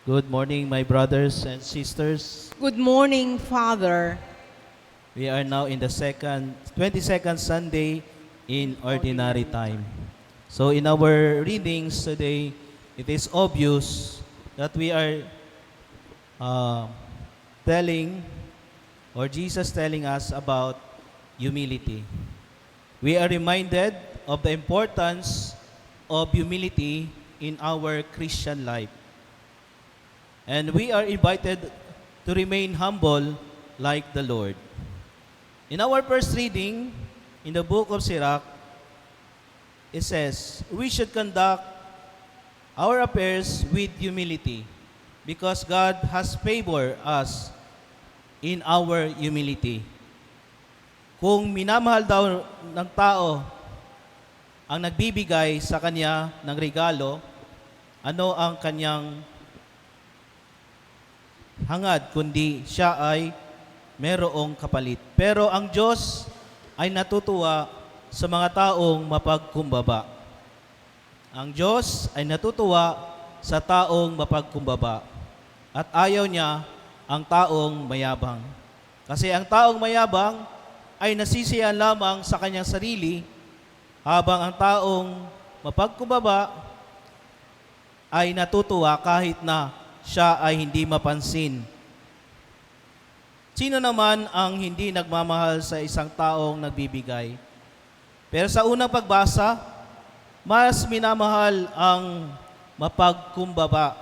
Good morning, my brothers and sisters. Good morning, Father. We are now in the 22nd Sunday in Ordinary Time. So in our readings today, it is obvious that we are telling, or Jesus telling us about humility. We are reminded of the importance of humility in our Christian life. And we are invited to remain humble like the Lord. In our first reading, in the book of Sirach, it says, we should conduct our affairs with humility because God has favored us in our humility. Kung minamahal daw ng tao ang nagbibigay sa kanya ng regalo, ano ang kanyang hangad kundi siya ay merong kapalit. Pero ang Diyos ay natutuwa sa mga taong mapagkumbaba. Ang Diyos ay natutuwa sa taong mapagkumbaba. At ayaw niya ang taong mayabang. Kasi ang taong mayabang ay nasisiyahan lamang sa kanyang sarili, habang ang taong mapagkumbaba ay natutuwa kahit na siya ay hindi mapansin. Sino naman ang hindi nagmamahal sa isang taong nagbibigay? Pero sa unang pagbasa, mas minamahal ang mapagkumbaba.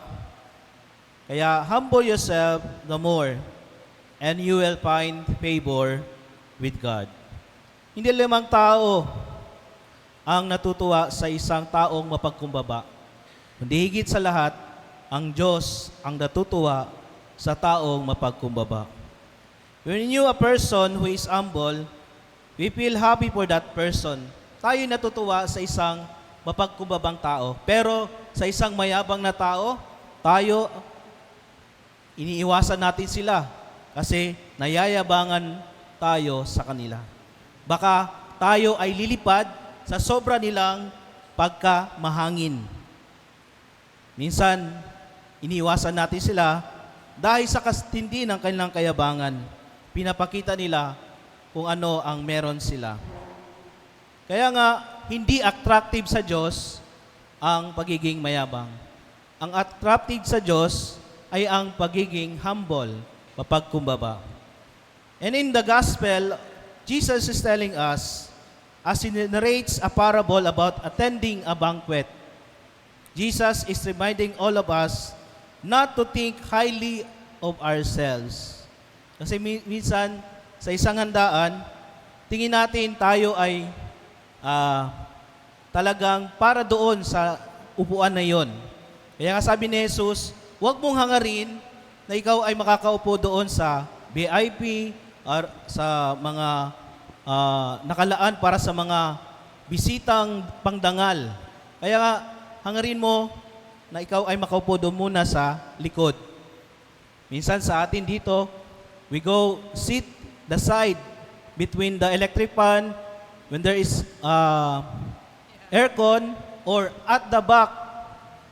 Kaya humble yourself the more and you will find favor with God. Hindi lamang tao ang natutuwa sa isang taong mapagkumbaba, kundi higit sa lahat, ang Diyos ang natutuwa sa taong mapagkumbaba. When you a person who is humble, we feel happy for that person. Tayo natutuwa sa isang mapagkumbabang tao. Pero sa isang mayabang na tao, tayo, iniiwasan natin sila kasi nayayabangan tayo sa kanila. Baka tayo ay lilipad sa sobra nilang pagkamahangin. Minsan, iniwasan natin sila dahil sa kastindi ng kanilang kayabangan. Pinapakita nila kung ano ang meron sila. Kaya nga, hindi attractive sa Diyos ang pagiging mayabang. Ang attractive sa Diyos ay ang pagiging humble, mapagkumbaba. And in the gospel, Jesus is telling us, as he narrates a parable about attending a banquet, Jesus is reminding all of us not to think highly of ourselves. Kasi minsan, sa isang handaan, tingin natin tayo ay talagang para doon sa upuan na yon. Kaya nga sabi ni Jesus, huwag mong hangarin na ikaw ay makakaupo doon sa VIP or sa mga nakalaan para sa mga bisitang pangdangal. Kaya nga, hangarin mo na ikaw ay makaupo doon muna sa likod. Minsan sa atin dito, we go sit the side between the electric fan when there is aircon or at the back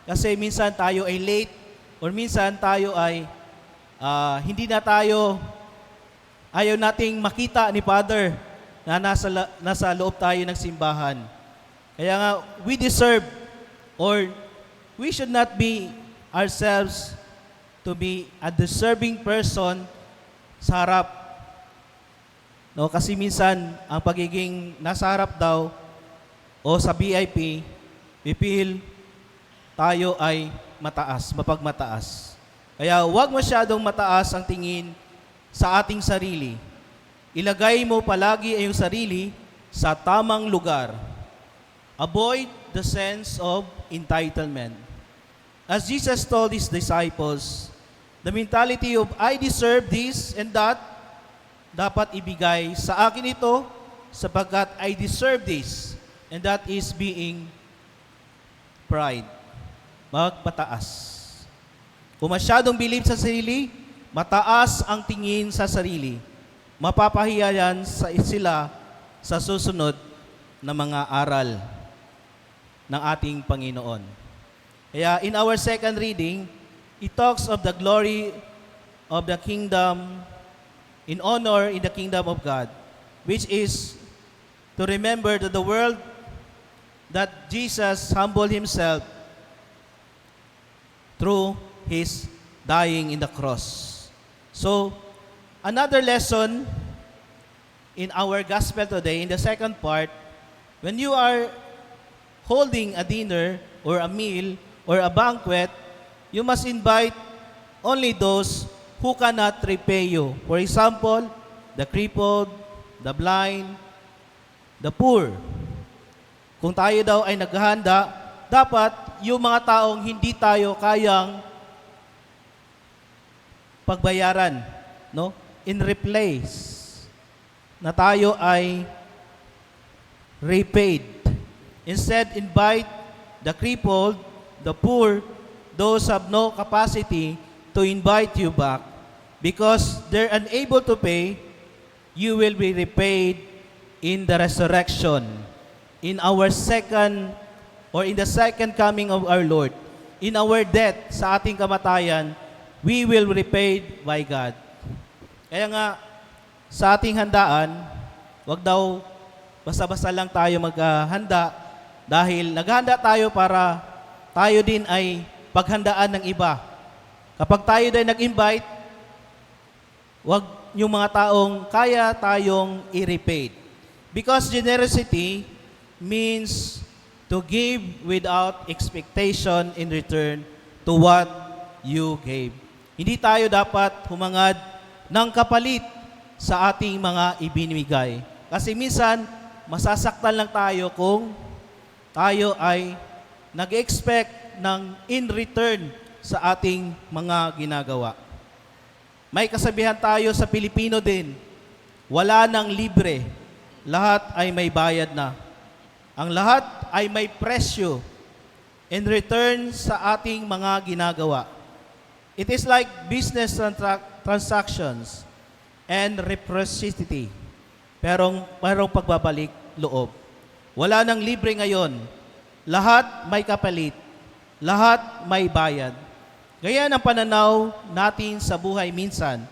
kasi minsan tayo ay late or minsan tayo ay hindi na tayo, ayaw nating makita ni Father na nasa loob tayo ng simbahan. Kaya nga, we deserve or we should not be ourselves to be a deserving person sa harap. No, kasi minsan, ang pagiging nasa harap daw o sa VIP, we feel tayo ay mataas, mapagmataas. Kaya huwag masyadong mataas ang tingin sa ating sarili. Ilagay mo palagi ang iyong sarili sa tamang lugar. Avoid the sense of entitlement. As Jesus told His disciples, the mentality of I deserve this and that, dapat ibigay sa akin ito sapagkat I deserve this. And that is being pride. Magpataas. Kung masyadong believe sa sarili, mataas ang tingin sa sarili. Mapapahiya yan sila sa susunod na mga aral ng ating Panginoon. Kaya in our second reading, it talks of the glory of the kingdom in honor in the kingdom of God, which is to remember to the world that Jesus humbled himself through his dying in the cross. So, another lesson in our gospel today, in the second part, when you are holding a dinner or a meal or a banquet, you must invite only those who cannot repay you. For example, the crippled, the blind, the poor. Kung tayo daw ay naghahanda, dapat yung mga taong hindi tayo kayang pagbayaran, no? In replace na tayo ay repaid. Instead, invite the crippled, the poor, those have no capacity to invite you back because they're unable to pay. You will be repaid in the resurrection, in our second or in the second coming of our Lord. In our death, sa ating kamatayan, we will be repaid by God. Kaya nga, sa ating handaan, wag daw basta-basta lang tayo maghanda dahil naghanda tayo para tayo din ay paghandaan ng iba. Kapag tayo din nag-invite, wag yung mga taong kaya tayong i-repaid. Because generosity means to give without expectation in return to what you gave. Hindi tayo dapat humangad ng kapalit sa ating mga ibinibigay. Kasi minsan, masasaktan lang tayo kung tayo ay nag-expect ng in return sa ating mga ginagawa. May kasabihan tayo sa Pilipino din, wala nang libre, lahat ay may bayad na. Ang lahat ay may presyo in return sa ating mga ginagawa. It is like business transactions and reciprocity. Merong pagbabalik loob. Wala nang libre ngayon. Lahat may kapalit. Lahat may bayad. Gaya ng pananaw natin sa buhay minsan.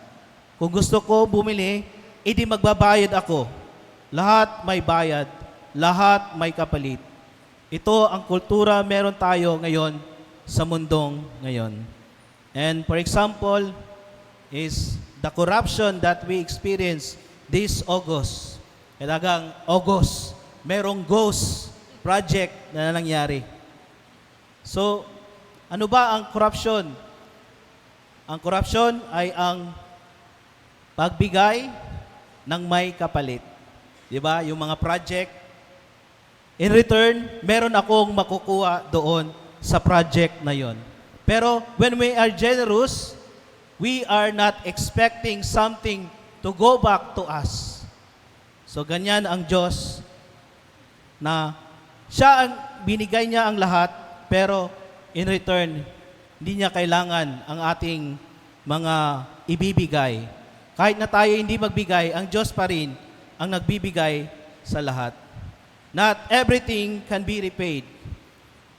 Kung gusto ko bumili, edi magbabayad ako. Lahat may bayad. Lahat may kapalit. Ito ang kultura meron tayo ngayon sa mundong ngayon. And for example, is the corruption that we experience this August. Kailangang August, merong ghost project na nangyari. So, ano ba ang corruption? Ang corruption ay ang pagbigay ng may kapalit. Di ba? Yung mga project, in return, meron akong makukuha doon sa project na yon. Pero when we are generous, we are not expecting something to go back to us. So ganyan ang Diyos na siya ang binigay niya ang lahat, pero in return, hindi niya kailangan ang ating mga ibibigay. Kahit na tayo hindi magbigay, ang Diyos pa rin ang nagbibigay sa lahat. Not everything can be repaid.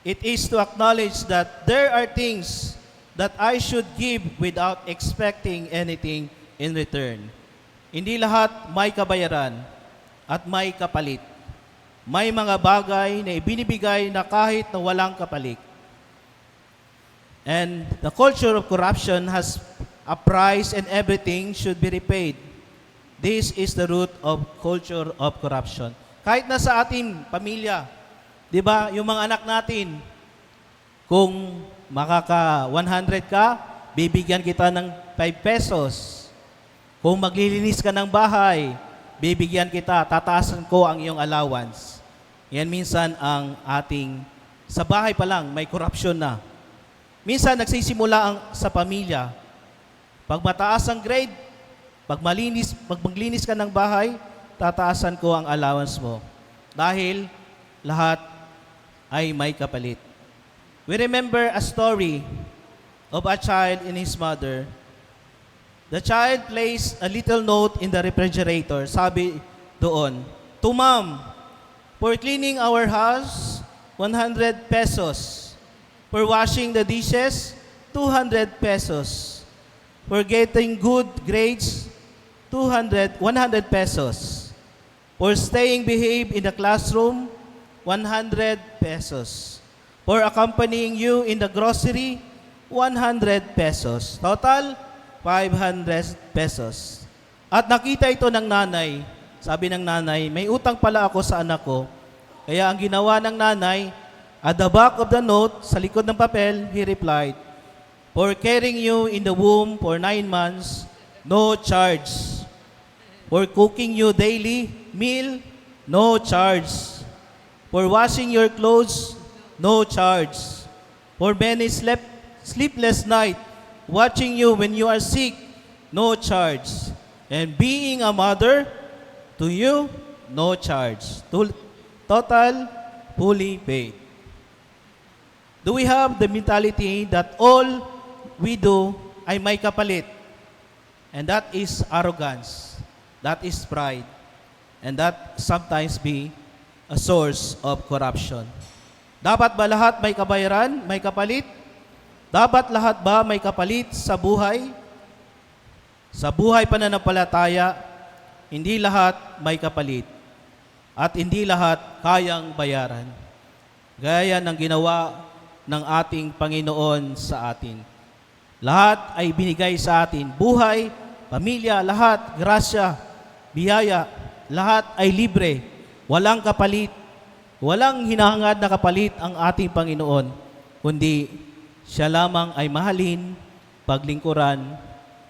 It is to acknowledge that there are things that I should give without expecting anything in return. Hindi lahat may kabayaran at may kapalit. May mga bagay na ibinibigay na kahit na walang kapalit. And the culture of corruption has a price and everything should be repaid. This is the root of culture of corruption. Kahit na sa ating pamilya, di ba, yung mga anak natin, kung makaka 100 ka, bibigyan kita ng 5 pesos. Kung maglilinis ka ng bahay, bibigyan kita, tataasan ko ang iyong allowance. Yan minsan ang ating, sa bahay pa lang, may corruption na. Minsan nagsisimula ang sa pamilya. Pag mataas ang grade, pag maglinis ka ng bahay, tataasan ko ang allowance mo. Dahil lahat ay may kapalit. We remember a story of a child and his mother. The child placed a little note in the refrigerator. Sabi doon, "To mom, for cleaning our house, 100 pesos. For washing the dishes, 200 pesos. For getting good grades, 100 pesos. For staying behave in the classroom, 100 pesos. For accompanying you in the grocery, 100 pesos. Total, 500 pesos. At nakita ito ng nanay. Sabi ng nanay, may utang pala ako sa anak ko. Kaya ang ginawa ng nanay, at the back of the note, sa likod ng papel, he replied, for carrying you in the womb for 9 months, no charge. For cooking you daily meal, no charge. For washing your clothes, no charge. For many sleepless night, watching you when you are sick, no charge. And being a mother, to you, no charge. Total, fully paid. Do we have the mentality that all we do ay may kapalit? And that is arrogance. That is pride. And that sometimes be a source of corruption. Dapat ba lahat may kabayaran, may kapalit? Dapat lahat ba may kapalit sa buhay? Sa buhay pananampalataya, hindi lahat may kapalit. At hindi lahat kayang bayaran. Gaya ng ginawa ng ating Panginoon sa atin. Lahat ay binigay sa atin. Buhay, pamilya, lahat, grasya, biyaya, lahat ay libre. Walang kapalit. Walang hinahangad na kapalit ang ating Panginoon, kundi siya lamang ay mahalin, paglingkuran,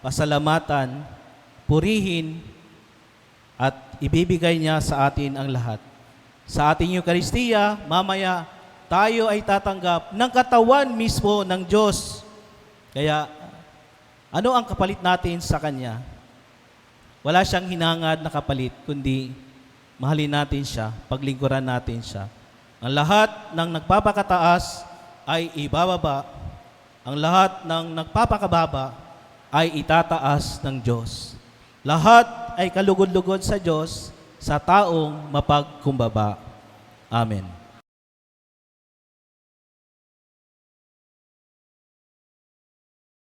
pasalamatan, purihin, at ibibigay niya sa atin ang lahat. Sa ating Eucharistia, mamaya, tayo ay tatanggap ng katawan mismo ng Diyos. Kaya, ano ang kapalit natin sa Kanya? Wala siyang hinangad na kapalit, kundi mahalin natin siya, paglingkuran natin siya. Ang lahat ng nagpapakataas ay ibababa. Ang lahat ng nagpapakababa ay itataas ng Diyos. Lahat ay kalugod-lugod sa Diyos, sa taong mapagkumbaba. Amen.